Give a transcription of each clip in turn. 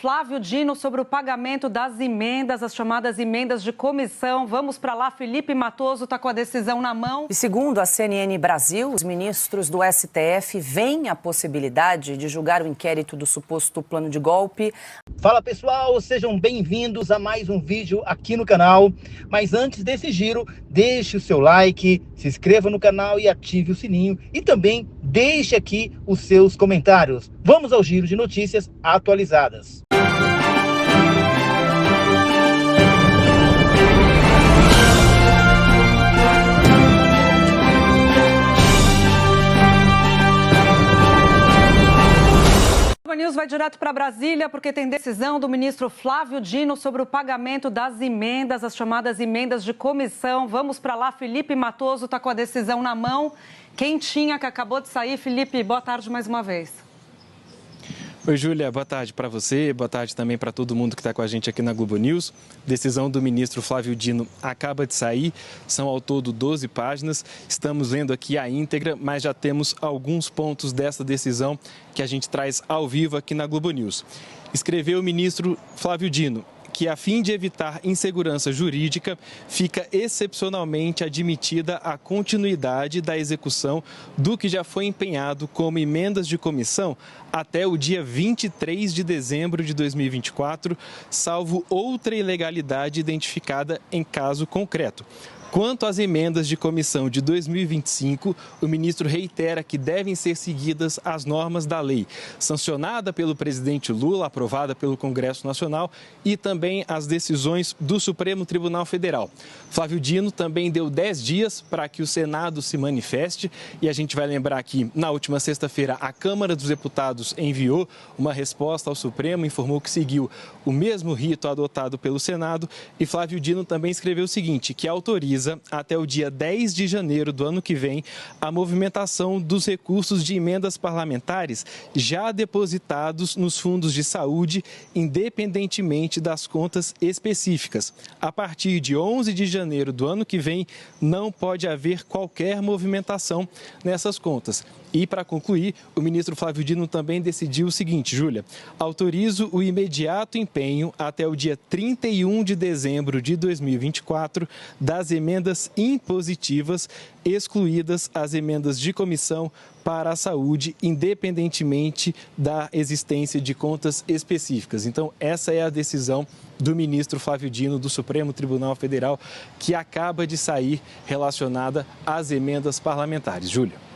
Flávio Dino sobre o pagamento das emendas, as chamadas emendas de comissão. Vamos para lá, Felipe Matoso está com a decisão na mão. E segundo a CNN Brasil, os ministros do STF veem a possibilidade de julgar o inquérito do suposto plano de golpe. Fala pessoal, sejam bem-vindos a mais um vídeo aqui no canal. Mas antes desse giro, deixe o seu like, se inscreva no canal e ative o sininho. E também deixe aqui os seus comentários. Vamos ao giro de notícias atualizadas. O News vai direto para Brasília porque tem decisão do ministro Flávio Dino sobre o pagamento das emendas, as chamadas emendas de comissão. Vamos para lá, Felipe Matoso está com a decisão na mão. Quentinha, que acabou de sair. Felipe, boa tarde mais uma vez. Oi, Júlia, boa tarde para você, boa tarde também para todo mundo que está com a gente aqui na Globo News. Decisão do ministro Flávio Dino acaba de sair, são ao todo 12 páginas. Estamos lendo aqui a íntegra, mas já temos alguns pontos dessa decisão que a gente traz ao vivo aqui na Globo News. Escreveu o ministro Flávio Dino que, a fim de evitar insegurança jurídica, fica excepcionalmente admitida a continuidade da execução do que já foi empenhado como emendas de comissão até o dia 23 de dezembro de 2024, salvo outra ilegalidade identificada em caso concreto. Quanto às emendas de comissão de 2025, o ministro reitera que devem ser seguidas as normas da lei, sancionada pelo presidente Lula, aprovada pelo Congresso Nacional, e também as decisões do Supremo Tribunal Federal. Flávio Dino também deu 10 dias para que o Senado se manifeste, e a gente vai lembrar que, na última sexta-feira, a Câmara dos Deputados enviou uma resposta ao Supremo, informou que seguiu o mesmo rito adotado pelo Senado, e Flávio Dino também escreveu o seguinte, que autoriza até o dia 10 de janeiro do ano que vem a movimentação dos recursos de emendas parlamentares já depositados nos fundos de saúde, independentemente das contas específicas. A partir de 11 de janeiro do ano que vem, não pode haver qualquer movimentação nessas contas. E, para concluir, o ministro Flávio Dino também decidiu o seguinte, Júlia, autorizo o imediato empenho até o dia 31 de dezembro de 2024 das emendas impositivas, excluídas as emendas de comissão para a saúde, independentemente da existência de contas específicas. Então, essa é a decisão do ministro Flávio Dino do Supremo Tribunal Federal, que acaba de sair relacionada às emendas parlamentares. Júlia.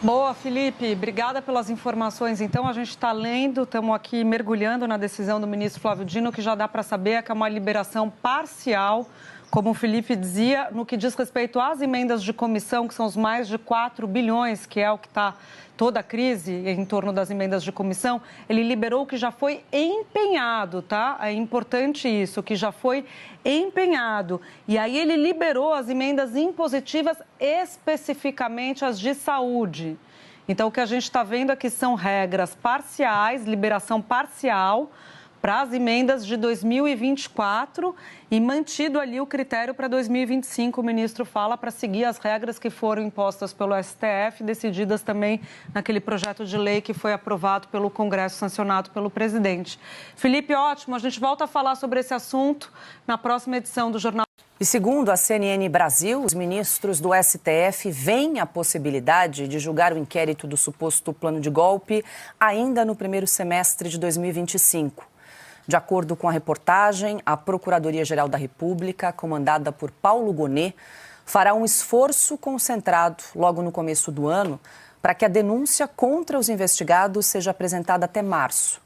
Boa, Felipe. Obrigada pelas informações. Então, a gente está lendo, estamos aqui mergulhando na decisão do ministro Flávio Dino, que já dá para saber que é uma liberação parcial, como o Felipe dizia, no que diz respeito às emendas de comissão, que são os mais de 4 bilhões, que é o que está toda a crise em torno das emendas de comissão. Ele liberou o que já foi empenhado, tá? É importante isso, o que já foi empenhado. E aí ele liberou as emendas impositivas, especificamente as de saúde. Então, o que a gente está vendo aqui são regras parciais, liberação parcial para as emendas de 2024 e mantido ali o critério para 2025, o ministro fala, para seguir as regras que foram impostas pelo STF, decididas também naquele projeto de lei que foi aprovado pelo Congresso, sancionado pelo presidente. Felipe, ótimo, a gente volta a falar sobre esse assunto na próxima edição do Jornal. E segundo a CNN Brasil, os ministros do STF veem a possibilidade de julgar o inquérito do suposto plano de golpe ainda no primeiro semestre de 2025. De acordo com a reportagem, a Procuradoria-Geral da República, comandada por Paulo Gonet, fará um esforço concentrado logo no começo do ano para que a denúncia contra os investigados seja apresentada até março.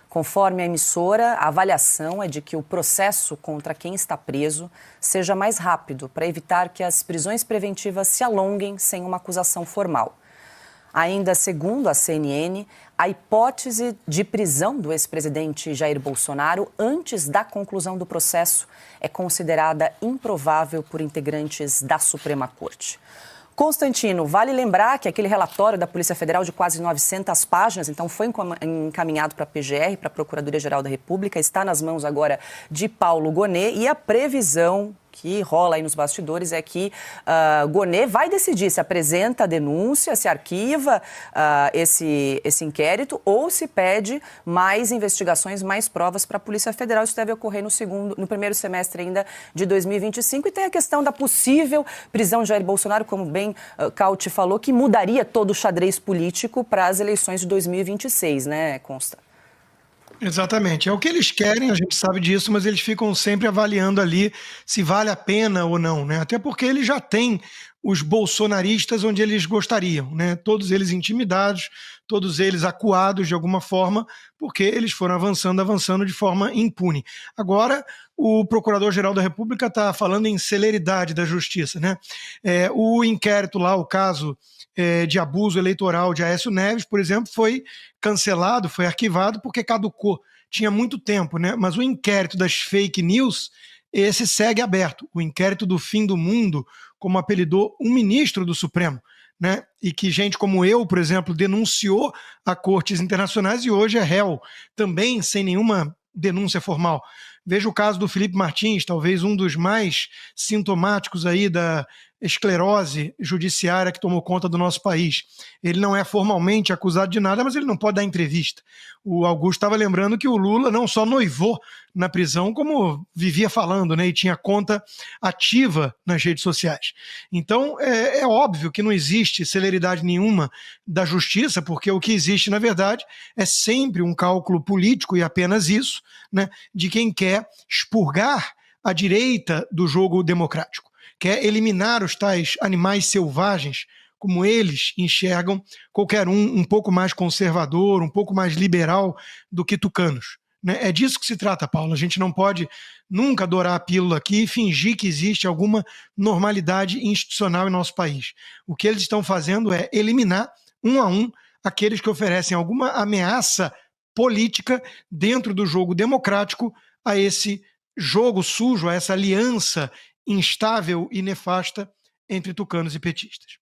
Conforme a emissora, a avaliação é de que o processo contra quem está preso seja mais rápido para evitar que as prisões preventivas se alonguem sem uma acusação formal. Ainda segundo a CNN, a hipótese de prisão do ex-presidente Jair Bolsonaro antes da conclusão do processo é considerada improvável por integrantes da Suprema Corte. Constantino, vale lembrar que aquele relatório da Polícia Federal de quase 900 páginas, então foi encaminhado para a PGR, para a Procuradoria-Geral da República, está nas mãos agora de Paulo Gonet e a previsão que rola aí nos bastidores é que Gonê vai decidir se apresenta a denúncia, se arquiva esse inquérito ou se pede mais investigações, mais provas para a Polícia Federal. Isso deve ocorrer no primeiro semestre ainda de 2025. E tem a questão da possível prisão de Jair Bolsonaro, como bem Cauti falou, que mudaria todo o xadrez político para as eleições de 2026, né, Consta? Exatamente. É o que eles querem, a gente sabe disso, mas eles ficam sempre avaliando ali se vale a pena ou não, né? Até porque eles já têm os bolsonaristas onde eles gostariam, né? Todos eles intimidados, todos eles acuados de alguma forma, porque eles foram avançando de forma impune. Agora, o Procurador-Geral da República está falando em celeridade da justiça, né? O inquérito lá, o caso de abuso eleitoral de Aécio Neves, por exemplo, foi cancelado, foi arquivado porque caducou. Tinha muito tempo, né? Mas o inquérito das fake news, esse segue aberto. O inquérito do fim do mundo, como apelidou um ministro do Supremo, né? E que gente como eu, por exemplo, denunciou a cortes internacionais e hoje é réu, também sem nenhuma denúncia formal. Veja o caso do Felipe Martins, talvez um dos mais sintomáticos aí da esclerose judiciária que tomou conta do nosso país. Ele não é formalmente acusado de nada, mas ele não pode dar entrevista. O Augusto estava lembrando que o Lula não só noivou na prisão, como vivia falando, né, e tinha conta ativa nas redes sociais. Então, é óbvio que não existe celeridade nenhuma da justiça, porque o que existe, na verdade, é sempre um cálculo político, e apenas isso, né, de quem quer expurgar a direita do jogo democrático, quer eliminar os tais animais selvagens, como eles enxergam qualquer um pouco mais conservador, um pouco mais liberal do que tucanos. Né? É disso que se trata, Paulo. A gente não pode nunca dourar a pílula aqui e fingir que existe alguma normalidade institucional em nosso país. O que eles estão fazendo é eliminar, um a um, aqueles que oferecem alguma ameaça política dentro do jogo democrático a esse jogo sujo, a essa aliança instável e nefasta entre tucanos e petistas.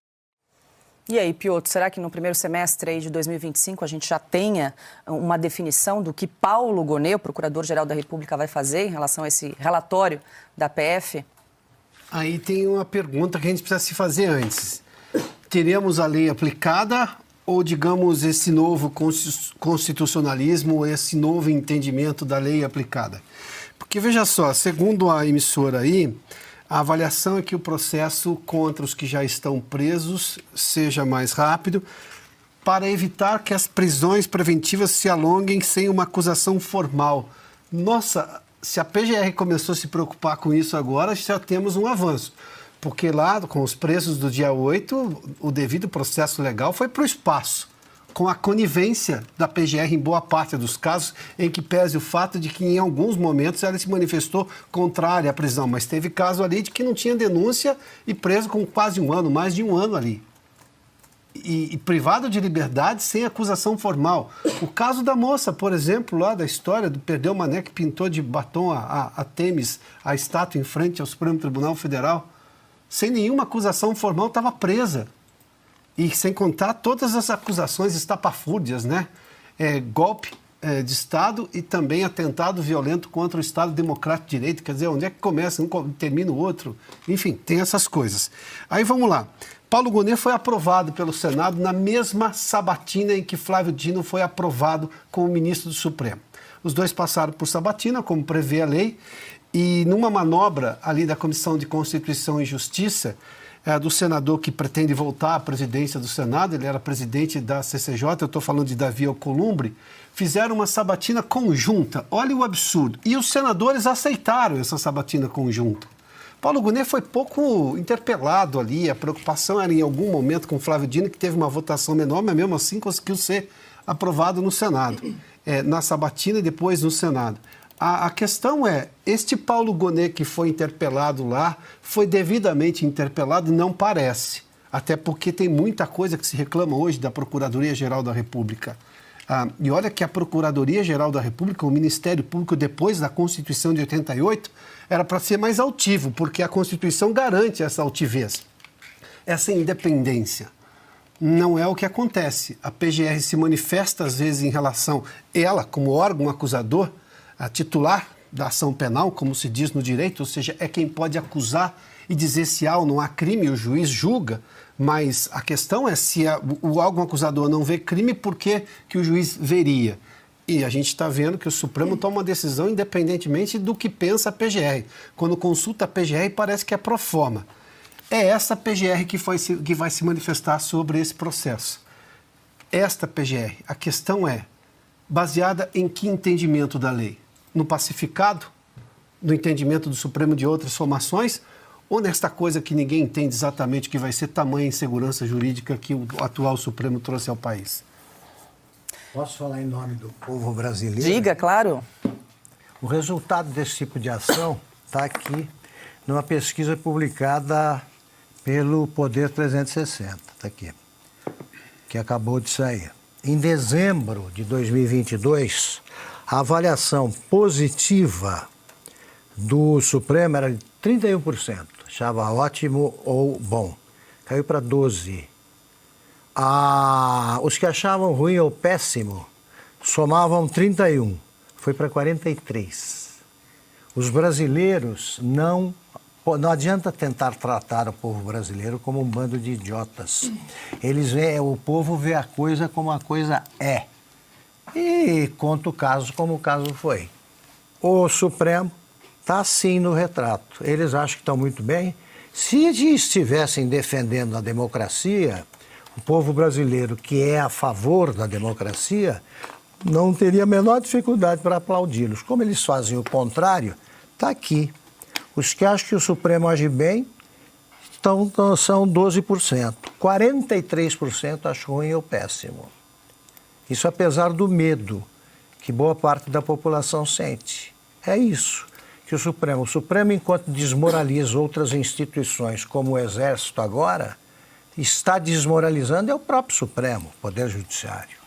E aí, Piotr, será que no primeiro semestre aí de 2025 a gente já tenha uma definição do que Paulo Gonê, o Procurador-Geral da República, vai fazer em relação a esse relatório da PF? Aí tem uma pergunta que a gente precisa se fazer antes. Teremos a lei aplicada ou, digamos, esse novo constitucionalismo, esse novo entendimento da lei aplicada? Porque, veja só, segundo a emissora aí, a avaliação é que o processo contra os que já estão presos seja mais rápido para evitar que as prisões preventivas se alonguem sem uma acusação formal. Nossa, se a PGR começou a se preocupar com isso agora, já temos um avanço. Porque lá, com os presos do dia 8, o devido processo legal foi para o espaço, com a conivência da PGR em boa parte dos casos, em que pese o fato de que em alguns momentos ela se manifestou contrária à prisão, mas teve caso ali de que não tinha denúncia e preso com quase um ano, mais de um ano ali. E privado de liberdade sem acusação formal. O caso da moça, por exemplo, lá da história do Perdeu Mané, que pintou de batom a Temis a estátua em frente ao Supremo Tribunal Federal, sem nenhuma acusação formal, estava presa. E sem contar todas as acusações estapafúrdias, né? Golpe de Estado e também atentado violento contra o Estado Democrático de Direito. Quer dizer, onde é que começa um, termina o outro? Enfim, tem essas coisas. Aí vamos lá. Paulo Gonê foi aprovado pelo Senado na mesma sabatina em que Flávio Dino foi aprovado como ministro do Supremo. Os dois passaram por sabatina, como prevê a lei, e numa manobra ali da Comissão de Constituição e Justiça, do senador que pretende voltar à presidência do Senado, ele era presidente da CCJ, eu estou falando de Davi Alcolumbre, fizeram uma sabatina conjunta. Olha o absurdo. E os senadores aceitaram essa sabatina conjunta. Paulo Gonê foi pouco interpelado ali, a preocupação era em algum momento com Flávio Dino, que teve uma votação menor, mas mesmo assim conseguiu ser aprovado no Senado, na sabatina e depois no Senado. A questão é, este Paulo Gonê que foi interpelado lá, foi devidamente interpelado? Não parece. Até porque tem muita coisa que se reclama hoje da Procuradoria-Geral da República. E olha que a Procuradoria-Geral da República, o Ministério Público, depois da Constituição de 88, era para ser mais altivo, porque a Constituição garante essa altivez, essa independência. Não é o que acontece. A PGR se manifesta, às vezes, em relação, ela, como órgão acusador, a titular da ação penal, como se diz no direito, ou seja, é quem pode acusar e dizer se há ou não há crime, o juiz julga, mas a questão é se o órgão acusador não vê crime, por que o juiz veria? E a gente está vendo que o Supremo toma uma decisão independentemente do que pensa a PGR. Quando consulta a PGR, parece que é pro forma. É essa PGR que vai se manifestar sobre esse processo. Esta PGR, a questão é baseada em que entendimento da lei? No pacificado? No entendimento do Supremo de outras formações? Ou nesta coisa que ninguém entende exatamente que vai ser tamanha insegurança jurídica que o atual Supremo trouxe ao país? Posso falar em nome do povo brasileiro? Diga, claro. O resultado desse tipo de ação está aqui numa pesquisa publicada pelo Poder 360, está aqui, que acabou de sair. Em dezembro de 2022, a avaliação positiva do Supremo era de 31%, achava ótimo ou bom, caiu para 12%. Os que achavam ruim ou péssimo somavam 31%, foi para 43%. Os brasileiros não adianta tentar tratar o povo brasileiro como um bando de idiotas. O povo vê a coisa como a coisa é. E conta o caso como o caso foi. O Supremo está assim no retrato. Eles acham que estão muito bem. Se estivessem defendendo a democracia, o povo brasileiro, que é a favor da democracia, não teria a menor dificuldade para aplaudi-los. Como eles fazem o contrário, está aqui. Os que acham que o Supremo age bem são 12%. 43% acham ruim ou péssimo. Isso apesar do medo que boa parte da população sente. É isso que o Supremo, enquanto desmoraliza outras instituições, como o Exército agora, está desmoralizando é o próprio Supremo, Poder Judiciário.